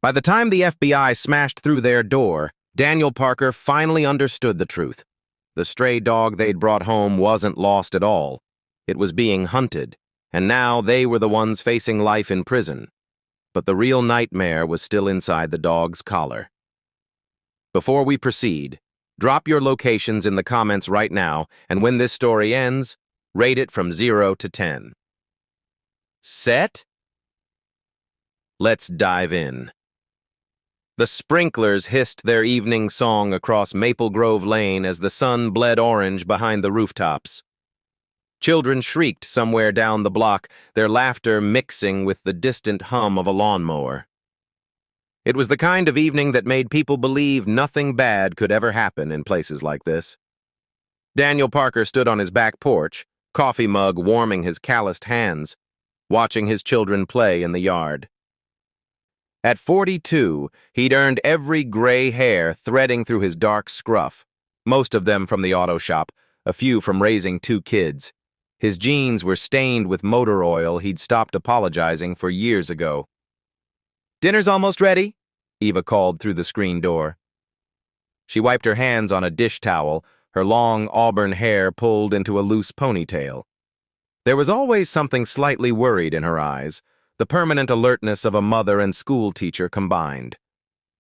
By the time the FBI smashed through their door, Daniel Parker finally understood the truth. The stray dog they'd brought home wasn't lost at all. It was being hunted, and now they were the ones facing life in prison. But the real nightmare was still inside the dog's collar. Before we proceed, drop your locations in the comments right now, and when this story ends, rate it from 0 to 10. Set? Let's dive in. The sprinklers hissed their evening song across Maple Grove Lane as the sun bled orange behind the rooftops. Children shrieked somewhere down the block, their laughter mixing with the distant hum of a lawnmower. It was the kind of evening that made people believe nothing bad could ever happen in places like this. Daniel Parker stood on his back porch, coffee mug warming his calloused hands, watching his children play in the yard. At 42, he'd earned every gray hair threading through his dark scruff, most of them from the auto shop, a few from raising 2 kids. His jeans were stained with motor oil he'd stopped apologizing for years ago. "Dinner's almost ready," Eva called through the screen door. She wiped her hands on a dish towel, her long auburn hair pulled into a loose ponytail. There was always something slightly worried in her eyes, the permanent alertness of a mother and school teacher combined.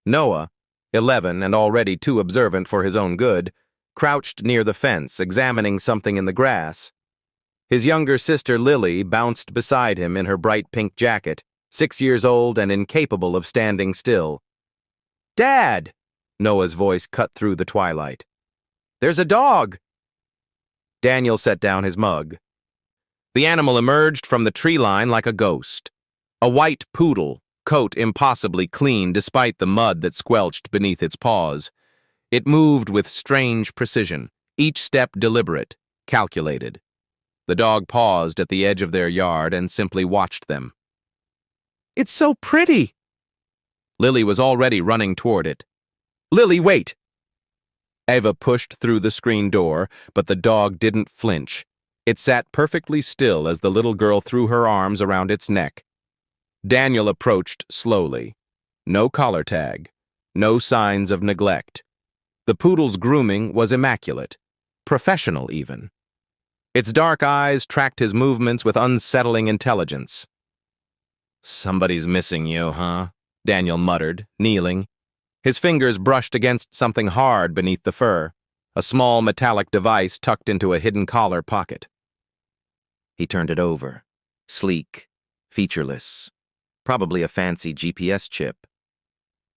Noah, 11 and already too observant for his own good, crouched near the fence, examining something in the grass. His younger sister Lily bounced beside him in her bright pink jacket, 6 years old and incapable of standing still. "Dad!" Noah's voice cut through the twilight. "There's a dog!" Daniel set down his mug. The animal emerged from the tree line like a ghost. A white poodle, coat impossibly clean despite the mud that squelched beneath its paws. It moved with strange precision, each step deliberate, calculated. The dog paused at the edge of their yard and simply watched them. "It's so pretty!" Lily was already running toward it. "Lily, wait!" Eva pushed through the screen door, but the dog didn't flinch. It sat perfectly still as the little girl threw her arms around its neck. Daniel approached slowly. No collar tag. No signs of neglect. The poodle's grooming was immaculate. Professional, even. Its dark eyes tracked his movements with unsettling intelligence. "Somebody's missing you, huh?" Daniel muttered, kneeling. His fingers brushed against something hard beneath the fur, a small metallic device tucked into a hidden collar pocket. He turned it over. Sleek, featureless. Probably a fancy GPS chip.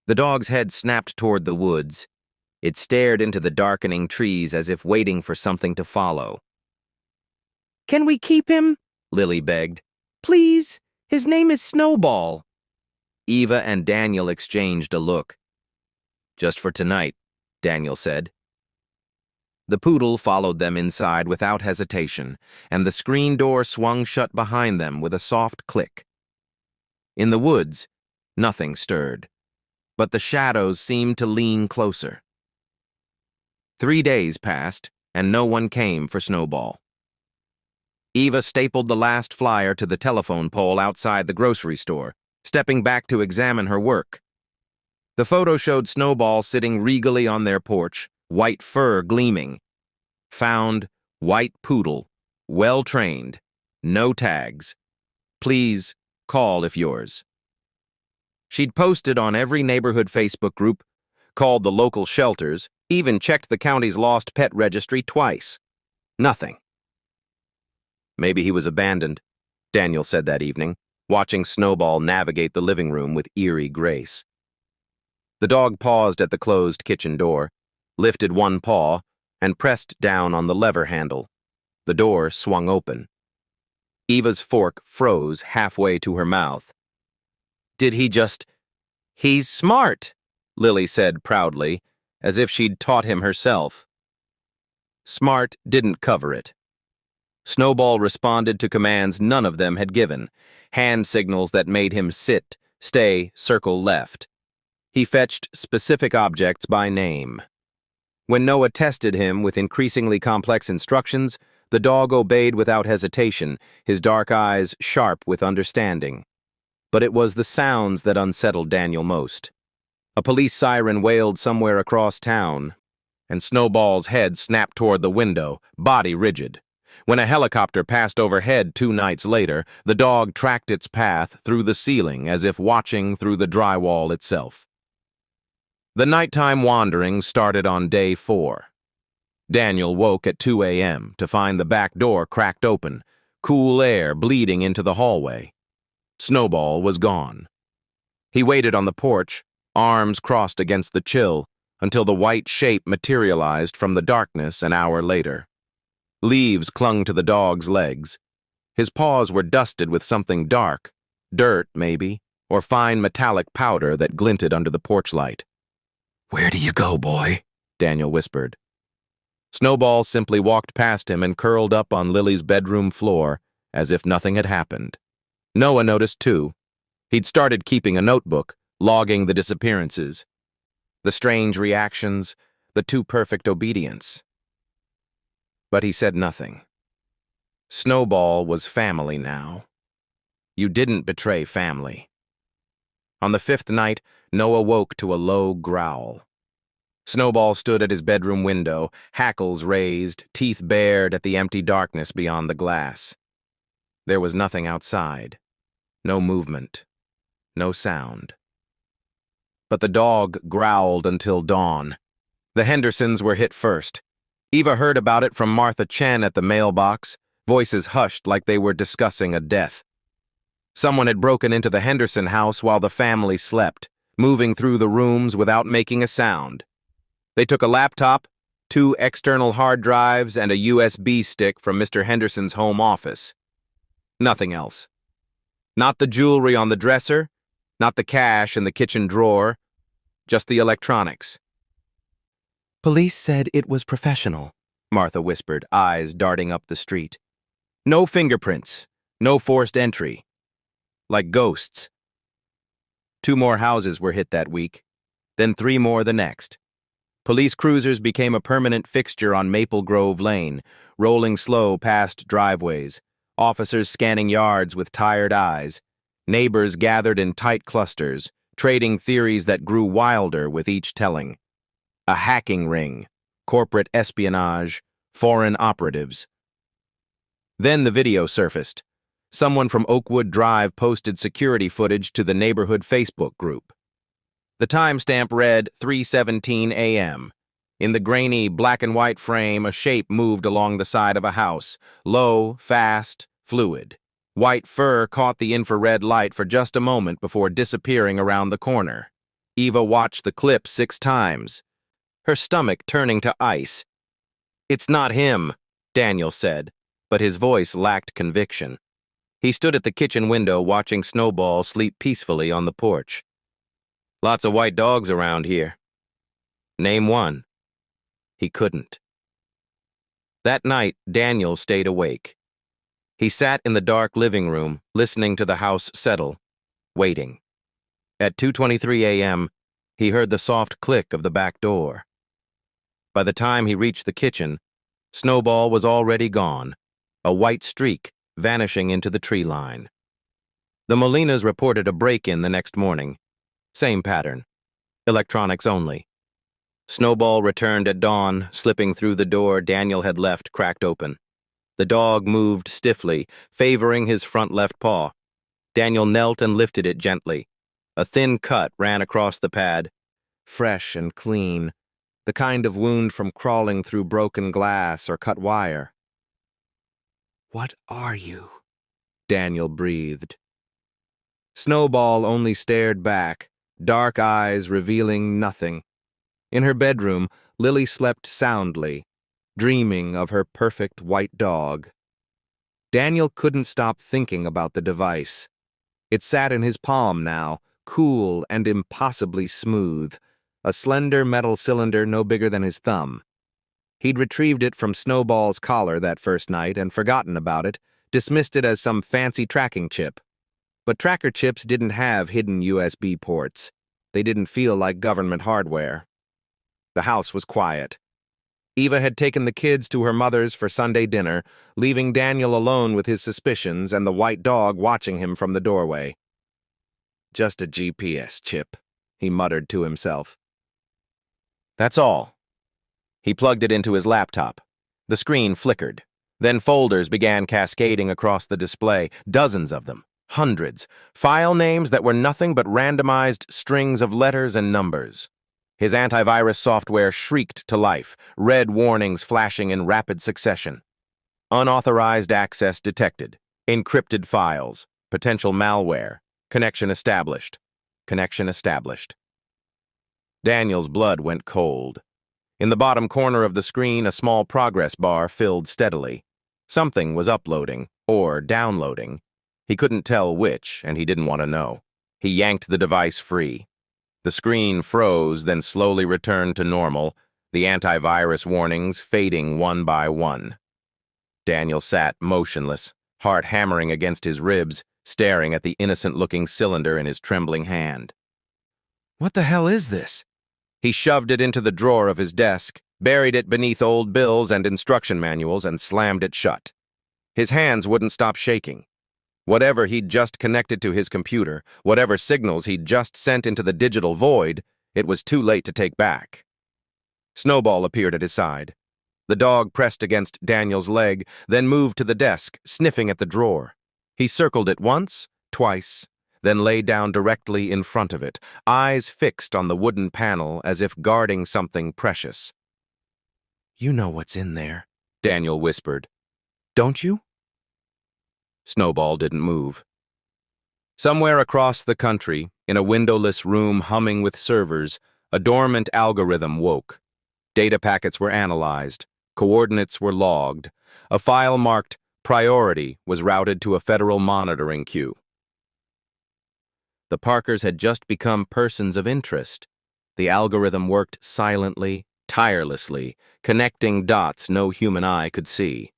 The dog's head snapped toward the woods. It stared into the darkening trees as if waiting for something to follow. "Can we keep him?" Lily begged. "Please, his name is Snowball." Eva and Daniel exchanged a look. "Just for tonight," Daniel said. The poodle followed them inside without hesitation, and the screen door swung shut behind them with a soft click. In the woods, nothing stirred, but the shadows seemed to lean closer. 3 days passed, and no one came for Snowball. Eva stapled the last flyer to the telephone pole outside the grocery store, stepping back to examine her work. The photo showed Snowball sitting regally on their porch, white fur gleaming. Found, white poodle, well-trained, no tags. Please, call if yours. She'd posted on every neighborhood Facebook group, called the local shelters, even checked the county's lost pet registry twice. Nothing. "Maybe he was abandoned," Daniel said that evening, watching Snowball navigate the living room with eerie grace. The dog paused at the closed kitchen door, lifted one paw, and pressed down on the lever handle. The door swung open. Eva's fork froze halfway to her mouth. "Did he just—" "He's smart," Lily said proudly, as if she'd taught him herself. Smart didn't cover it. Snowball responded to commands none of them had given, hand signals that made him sit, stay, circle left. He fetched specific objects by name. When Noah tested him with increasingly complex instructions, the dog obeyed without hesitation, his dark eyes sharp with understanding. But it was the sounds that unsettled Daniel most. A police siren wailed somewhere across town, and Snowball's head snapped toward the window, body rigid. When a helicopter passed overhead 2 nights later, the dog tracked its path through the ceiling as if watching through the drywall itself. The nighttime wandering started on day 4. Daniel woke at 2 a.m. to find the back door cracked open, cool air bleeding into the hallway. Snowball was gone. He waited on the porch, arms crossed against the chill, until the white shape materialized from the darkness an hour later. Leaves clung to the dog's legs. His paws were dusted with something dark, dirt maybe, or fine metallic powder that glinted under the porch light. "Where do you go, boy?" Daniel whispered. Snowball simply walked past him and curled up on Lily's bedroom floor as if nothing had happened. Noah noticed too. He'd started keeping a notebook, logging the disappearances. The strange reactions, the too-perfect obedience. But he said nothing. Snowball was family now. You didn't betray family. On the 5th night, Noah woke to a low growl. Snowball stood at his bedroom window, hackles raised, teeth bared at the empty darkness beyond the glass. There was nothing outside. No movement. No sound. But the dog growled until dawn. The Hendersons were hit first. Eva heard about it from Martha Chen at the mailbox, voices hushed like they were discussing a death. Someone had broken into the Henderson house while the family slept, moving through the rooms without making a sound. They took a laptop, 2 external hard drives, and a USB stick from Mr. Henderson's home office. Nothing else. Not the jewelry on the dresser, not the cash in the kitchen drawer, just the electronics. "Police said it was professional," Martha whispered, eyes darting up the street. "No fingerprints, no forced entry. Like ghosts." 2 more houses were hit that week, then 3 more the next. Police cruisers became a permanent fixture on Maple Grove Lane, rolling slow past driveways, officers scanning yards with tired eyes, neighbors gathered in tight clusters, trading theories that grew wilder with each telling. A hacking ring, corporate espionage, foreign operatives. Then the video surfaced. Someone from Oakwood Drive posted security footage to the neighborhood Facebook group. The timestamp read 3:17 a.m. In the grainy black and white frame, a shape moved along the side of a house, low, fast, fluid. White fur caught the infrared light for just a moment before disappearing around the corner. Eva watched the clip 6 times, her stomach turning to ice. "It's not him," Daniel said, but his voice lacked conviction. He stood at the kitchen window watching Snowball sleep peacefully on the porch. "Lots of white dogs around here. Name one." He couldn't. That night, Daniel stayed awake. He sat in the dark living room, listening to the house settle, waiting. At 2:23 a.m., he heard the soft click of the back door. By the time he reached the kitchen, Snowball was already gone, a white streak vanishing into the tree line. The Molinas reported a break-in the next morning. Same pattern. Electronics only. Snowball returned at dawn, slipping through the door Daniel had left cracked open. The dog moved stiffly, favoring his front left paw. Daniel knelt and lifted it gently. A thin cut ran across the pad, fresh and clean, the kind of wound from crawling through broken glass or cut wire. "What are you?" Daniel breathed. Snowball only stared back, dark eyes revealing nothing. In her bedroom, Lily slept soundly, dreaming of her perfect white dog. Daniel couldn't stop thinking about the device. It sat in his palm now, cool and impossibly smooth, a slender metal cylinder no bigger than his thumb. He'd retrieved it from Snowball's collar that first night and forgotten about it, dismissed it as some fancy tracking chip. But tracker chips didn't have hidden USB ports. They didn't feel like government hardware. The house was quiet. Eva had taken the kids to her mother's for Sunday dinner, leaving Daniel alone with his suspicions and the white dog watching him from the doorway. Just a GPS chip, he muttered to himself. That's all. He plugged it into his laptop. The screen flickered. Then folders began cascading across the display, dozens of them, hundreds, file names that were nothing but randomized strings of letters and numbers. His antivirus software shrieked to life, red warnings flashing in rapid succession. Unauthorized access detected. Encrypted files. Potential malware. Connection established. Connection established. Daniel's blood went cold. In the bottom corner of the screen, a small progress bar filled steadily. Something was uploading, or downloading. He couldn't tell which, and he didn't want to know. He yanked the device free. The screen froze, then slowly returned to normal, the antivirus warnings fading one by one. Daniel sat motionless, heart hammering against his ribs, staring at the innocent-looking cylinder in his trembling hand. What the hell is this? He shoved it into the drawer of his desk, buried it beneath old bills and instruction manuals, and slammed it shut. His hands wouldn't stop shaking. Whatever he'd just connected to his computer, whatever signals he'd just sent into the digital void, it was too late to take back. Snowball appeared at his side. The dog pressed against Daniel's leg, then moved to the desk, sniffing at the drawer. He circled it once, twice, then lay down directly in front of it, eyes fixed on the wooden panel as if guarding something precious. You know what's in there, Daniel whispered. Don't you? Snowball didn't move. Somewhere across the country, in a windowless room humming with servers, a dormant algorithm woke. Data packets were analyzed. Coordinates were logged. A file marked Priority was routed to a federal monitoring queue. The Parkers had just become persons of interest. The algorithm worked silently, tirelessly, connecting dots no human eye could see.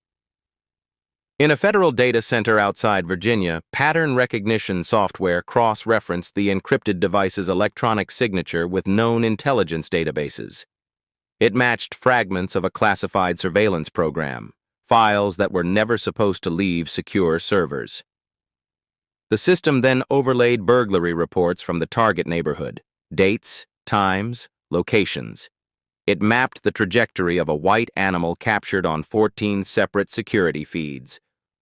In a federal data center outside Virginia, pattern recognition software cross-referenced the encrypted device's electronic signature with known intelligence databases. It matched fragments of a classified surveillance program, files that were never supposed to leave secure servers. The system then overlaid burglary reports from the target neighborhood, dates, times, locations. It mapped the trajectory of a white animal captured on 14 separate security feeds.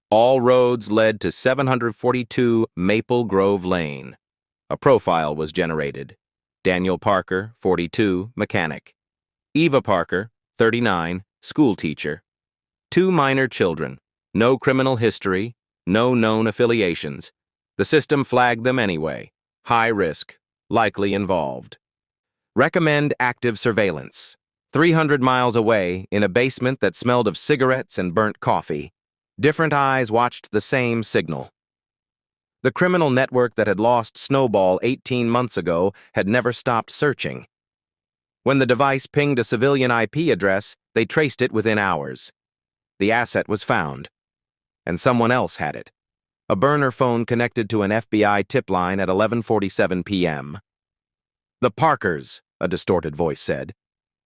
All roads led to 742 Maple Grove Lane. A profile was generated. Daniel Parker, 42, mechanic. Eva Parker, 39, schoolteacher. 2 minor children. No criminal history, no known affiliations. The system flagged them anyway. High risk, likely involved. Recommend active surveillance. 300 miles away, in a basement that smelled of cigarettes and burnt coffee, different eyes watched the same signal. The criminal network that had lost Snowball 18 months ago had never stopped searching. When the device pinged a civilian IP address, they traced it within hours. The asset was found, and someone else had it. A burner phone connected to an FBI tip line at 11:47 p.m. The Parkers, a distorted voice said.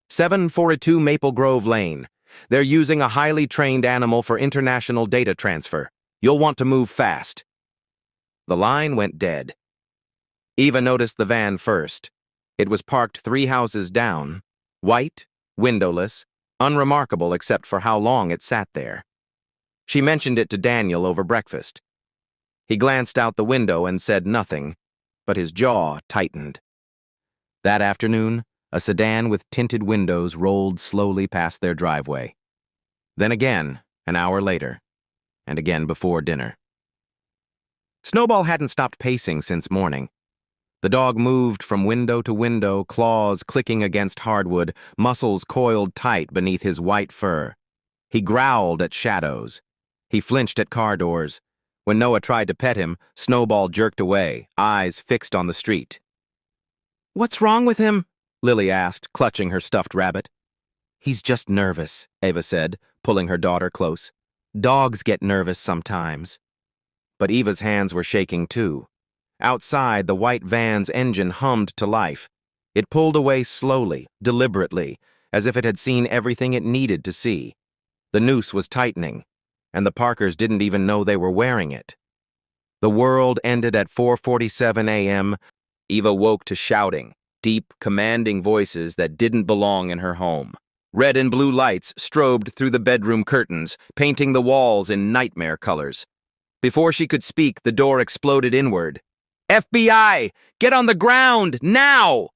742 Maple Grove Lane. They're using a highly trained animal for international data transfer. You'll want to move fast. The line went dead. Eva noticed the van first. It was parked 3 houses down, white, windowless, unremarkable except for how long it sat there. She mentioned it to Daniel over breakfast. He glanced out the window and said nothing, but his jaw tightened. That afternoon, a sedan with tinted windows rolled slowly past their driveway. Then again, an hour later, and again before dinner. Snowball hadn't stopped pacing since morning. The dog moved from window to window, claws clicking against hardwood, muscles coiled tight beneath his white fur. He growled at shadows. He flinched at car doors. When Noah tried to pet him, Snowball jerked away, eyes fixed on the street. "What's wrong with him?" Lily asked, clutching her stuffed rabbit. "He's just nervous," Ava said, pulling her daughter close. "Dogs get nervous sometimes." But Eva's hands were shaking too. Outside, the white van's engine hummed to life. It pulled away slowly, deliberately, as if it had seen everything it needed to see. The noose was tightening, and the Parkers didn't even know they were wearing it. The world ended at 4:47 a.m. Eva woke to shouting, deep, commanding voices that didn't belong in her home. Red and blue lights strobed through the bedroom curtains, painting the walls in nightmare colors. Before she could speak, the door exploded inward. FBI! Get on the ground, now!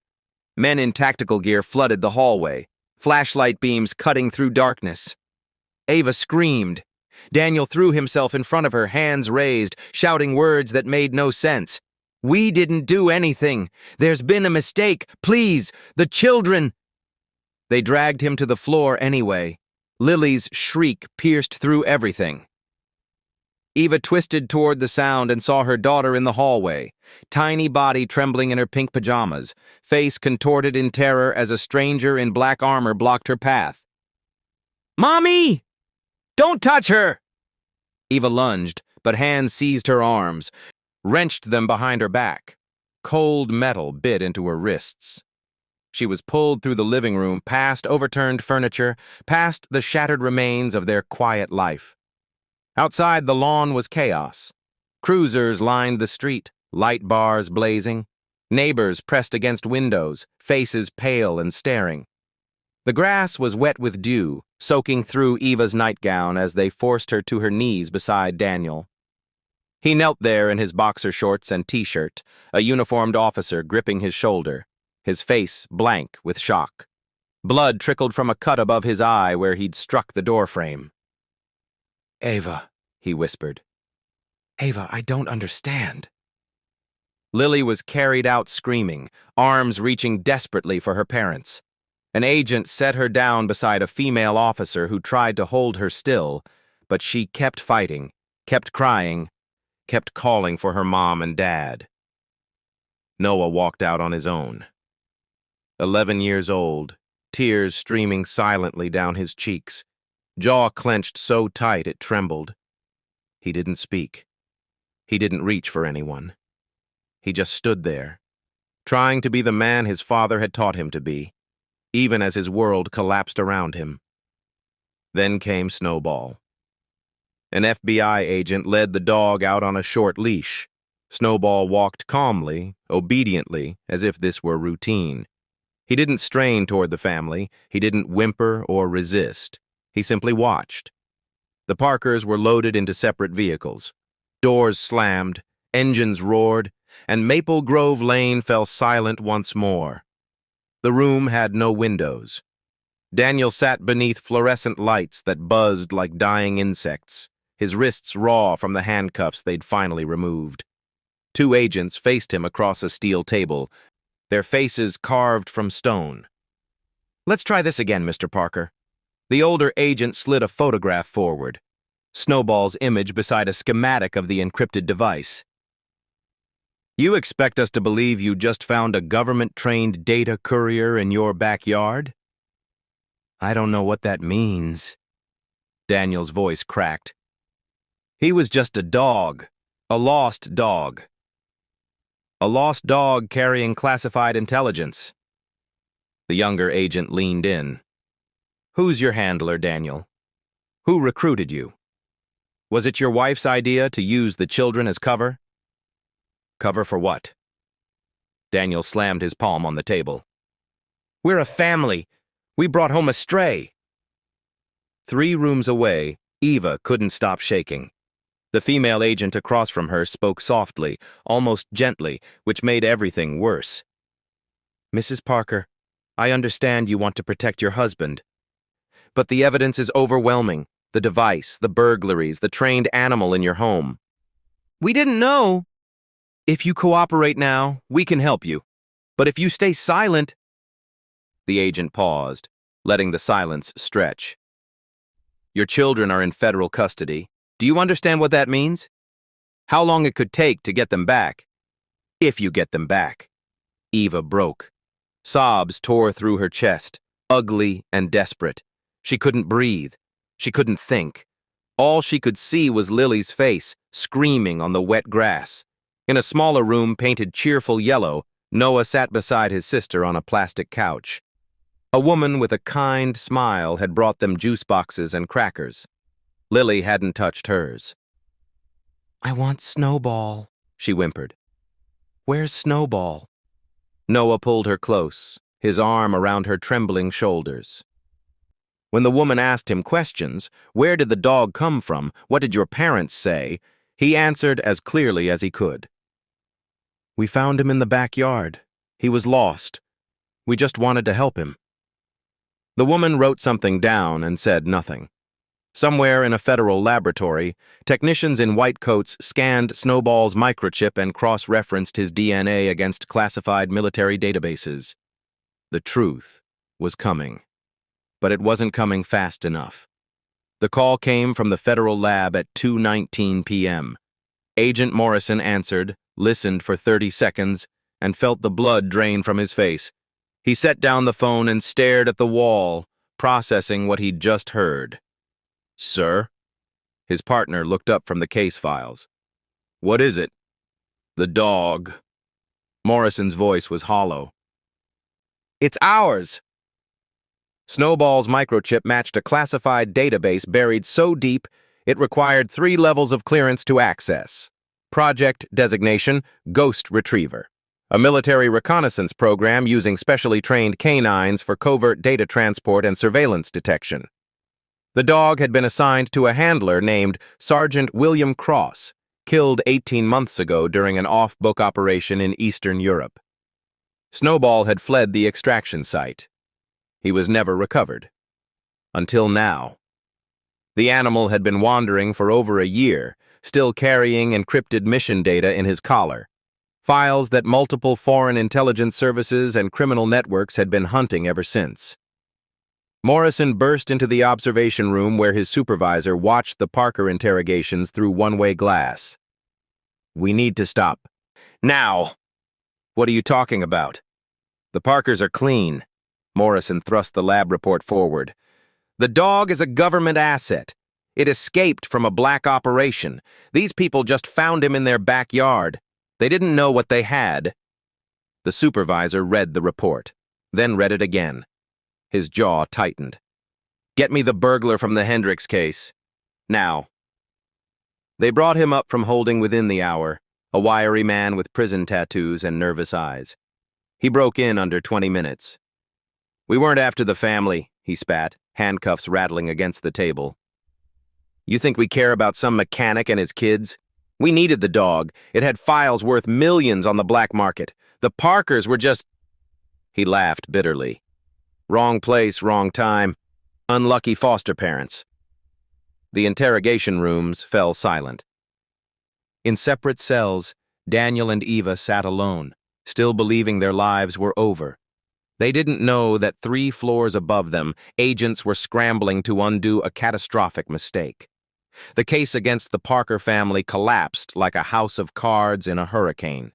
Men in tactical gear flooded the hallway, flashlight beams cutting through darkness. Ava screamed. Daniel threw himself in front of her, hands raised, shouting words that made no sense. "We didn't do anything. There's been a mistake. Please, the children." They dragged him to the floor anyway. Lily's shriek pierced through everything. Eva twisted toward the sound and saw her daughter in the hallway, tiny body trembling in her pink pajamas, face contorted in terror as a stranger in black armor blocked her path. "Mommy! Don't touch her!" Eva lunged, but hands seized her arms, wrenched them behind her back. Cold metal bit into her wrists. She was pulled through the living room, past overturned furniture, past the shattered remains of their quiet life. Outside, the lawn was chaos. Cruisers lined the street, light bars blazing. Neighbors pressed against windows, faces pale and staring. The grass was wet with dew, soaking through Eva's nightgown as they forced her to her knees beside Daniel. He knelt there in his boxer shorts and t-shirt, a uniformed officer gripping his shoulder, his face blank with shock. Blood trickled from a cut above his eye where he'd struck the doorframe. "Ava," he whispered. "Ava, I don't understand." Lily was carried out screaming, arms reaching desperately for her parents. An agent set her down beside a female officer who tried to hold her still, but she kept fighting, kept crying, kept calling for her mom and dad. Noah walked out on his own. 11 years old, tears streaming silently down his cheeks, jaw clenched so tight it trembled. He didn't speak. He didn't reach for anyone. He just stood there, trying to be the man his father had taught him to be, even as his world collapsed around him. Then came Snowball. An FBI agent led the dog out on a short leash. Snowball walked calmly, obediently, as if this were routine. He didn't strain toward the family. He didn't whimper or resist. He simply watched. The Parkers were loaded into separate vehicles. Doors slammed, engines roared, and Maple Grove Lane fell silent once more. The room had no windows. Daniel sat beneath fluorescent lights that buzzed like dying insects, his wrists raw from the handcuffs they'd finally removed. Two agents faced him across a steel table, their faces carved from stone. "Let's try this again, Mr. Parker." The older agent slid a photograph forward, Snowball's image beside a schematic of the encrypted device. "You expect us to believe you just found a government-trained data courier in your backyard?" "I don't know what that means." Daniel's voice cracked. "He was just a dog, a lost dog. A lost dog carrying classified intelligence." The younger agent leaned in. "Who's your handler, Daniel? Who recruited you? Was it your wife's idea to use the children as cover?" "Cover for what?" Daniel slammed his palm on the table. "We're a family. We brought home a stray." 3 rooms away, Eva couldn't stop shaking. The female agent across from her spoke softly, almost gently, which made everything worse. "Mrs. Parker, I understand you want to protect your husband. But the evidence is overwhelming. The device, the burglaries, the trained animal in your home. We didn't know. If you cooperate now, we can help you. But if you stay silent..." The agent paused, letting the silence stretch. "Your children are in federal custody. Do you understand what that means? How long it could take to get them back? If you get them back." Eva broke. Sobs tore through her chest, ugly and desperate. She couldn't breathe. She couldn't think. All she could see was Lily's face, screaming on the wet grass. In a smaller room painted cheerful yellow, Noah sat beside his sister on a plastic couch. A woman with a kind smile had brought them juice boxes and crackers. Lily hadn't touched hers. I want Snowball, she whimpered. Where's Snowball? Noah pulled her close, his arm around her trembling shoulders. When the woman asked him questions, where did the dog come from, what did your parents say, he answered as clearly as he could. We found him in the backyard. He was lost. We just wanted to help him. The woman wrote something down and said nothing. Somewhere in a federal laboratory, technicians in white coats scanned Snowball's microchip and cross-referenced his DNA against classified military databases. The truth was coming. But it wasn't coming fast enough. The call came from the federal lab at 2:19 p.m. Agent Morrison answered, listened for 30 seconds, and felt the blood drain from his face. He set down the phone and stared at the wall, processing what he'd just heard. Sir? His partner looked up from the case files. What is it? The dog. Morrison's voice was hollow. It's ours! Snowball's microchip matched a classified database buried so deep it required 3 levels of clearance to access. Project designation, Ghost Retriever. A military reconnaissance program using specially trained canines for covert data transport and surveillance detection. The dog had been assigned to a handler named Sergeant William Cross, killed 18 months ago during an off-book operation in Eastern Europe. Snowball had fled the extraction site. He was never recovered. Until now. The animal had been wandering for over a year, still carrying encrypted mission data in his collar, files that multiple foreign intelligence services and criminal networks had been hunting ever since. Morrison burst into the observation room where his supervisor watched the Parker interrogations through one-way glass. We need to stop. Now! What are you talking about? The Parkers are clean. Morrison thrust the lab report forward. The dog is a government asset. It escaped from a black operation. These people just found him in their backyard. They didn't know what they had. The supervisor read the report, then read it again. His jaw tightened. Get me the burglar from the Hendricks case. Now. They brought him up from holding within the hour, a wiry man with prison tattoos and nervous eyes. He broke in under 20 minutes. We weren't after the family, he spat, handcuffs rattling against the table. You think we care about some mechanic and his kids? We needed the dog. It had files worth millions on the black market. The Parkers were just... He laughed bitterly. Wrong place, wrong time. Unlucky foster parents. The interrogation rooms fell silent. In separate cells, Daniel and Eva sat alone, still believing their lives were over. They didn't know that 3 floors above them, agents were scrambling to undo a catastrophic mistake. The case against the Parker family collapsed like a house of cards in a hurricane.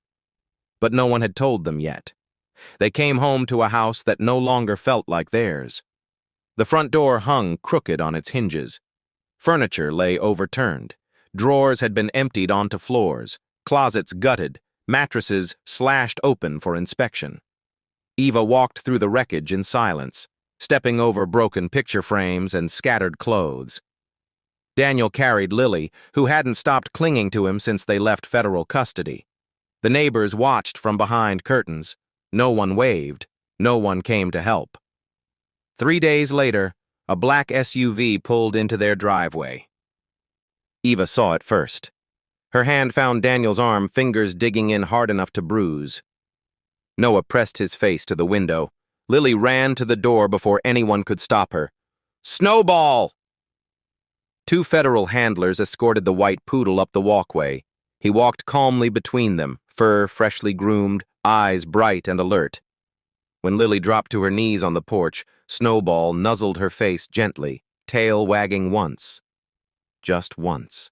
But no one had told them yet. They came home to a house that no longer felt like theirs. The front door hung crooked on its hinges. Furniture lay overturned. Drawers had been emptied onto floors, closets gutted, mattresses slashed open for inspection. Eva walked through the wreckage in silence, stepping over broken picture frames and scattered clothes. Daniel carried Lily, who hadn't stopped clinging to him since they left federal custody. The neighbors watched from behind curtains. No one waved. No one came to help. 3 days later, a black SUV pulled into their driveway. Eva saw it first. Her hand found Daniel's arm, fingers digging in hard enough to bruise. Noah pressed his face to the window. Lily ran to the door before anyone could stop her. Snowball! 2 federal handlers escorted the white poodle up the walkway. He walked calmly between them, fur freshly groomed, eyes bright and alert. When Lily dropped to her knees on the porch, Snowball nuzzled her face gently, tail wagging once. Just once.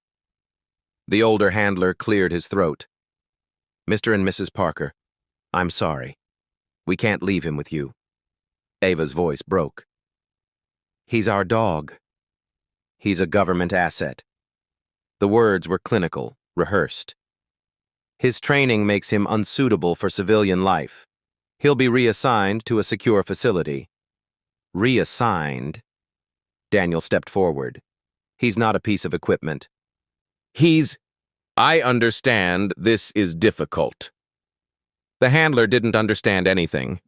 The older handler cleared his throat. Mr. and Mrs. Parker, I'm sorry. We can't leave him with you. Ava's voice broke. He's our dog. He's a government asset. The words were clinical, rehearsed. His training makes him unsuitable for civilian life. He'll be reassigned to a secure facility. Reassigned? Daniel stepped forward. He's not a piece of equipment. He's... I understand this is difficult. The handler didn't understand anything.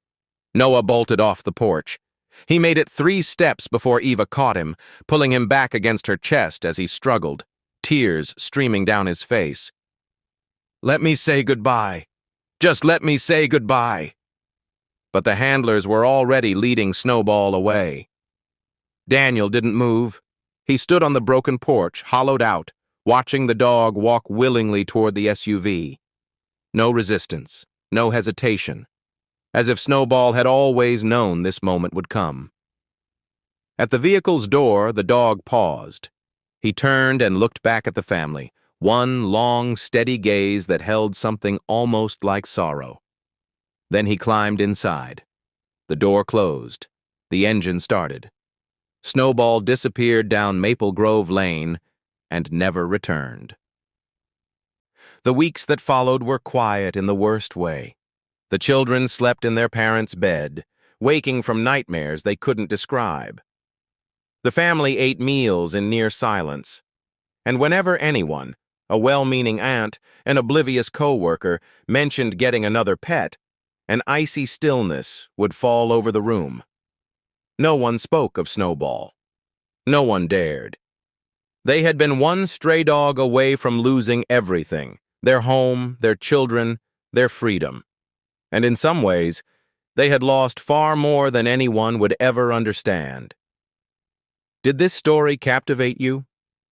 Noah bolted off the porch. He made it 3 steps before Eva caught him, pulling him back against her chest as he struggled, tears streaming down his face. Let me say goodbye. Just let me say goodbye. But the handlers were already leading Snowball away. Daniel didn't move. He stood on the broken porch, hollowed out, watching the dog walk willingly toward the SUV. No resistance, no hesitation, as if Snowball had always known this moment would come. At the vehicle's door, the dog paused. He turned and looked back at the family, one long, steady gaze that held something almost like sorrow. Then he climbed inside. The door closed. The engine started. Snowball disappeared down Maple Grove Lane and never returned. The weeks that followed were quiet in the worst way. The children slept in their parents' bed, waking from nightmares they couldn't describe. The family ate meals in near silence, and whenever anyone, a well-meaning aunt, an oblivious co-worker, mentioned getting another pet, an icy stillness would fall over the room. No one spoke of Snowball. No one dared. They had been one stray dog away from losing everything, their home, their children, their freedom. And in some ways, they had lost far more than anyone would ever understand. Did this story captivate you?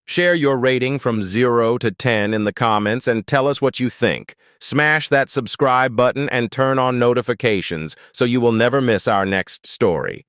Share your rating from 0 to 10 in the comments and tell us what you think. Smash that subscribe button and turn on notifications so you will never miss our next story.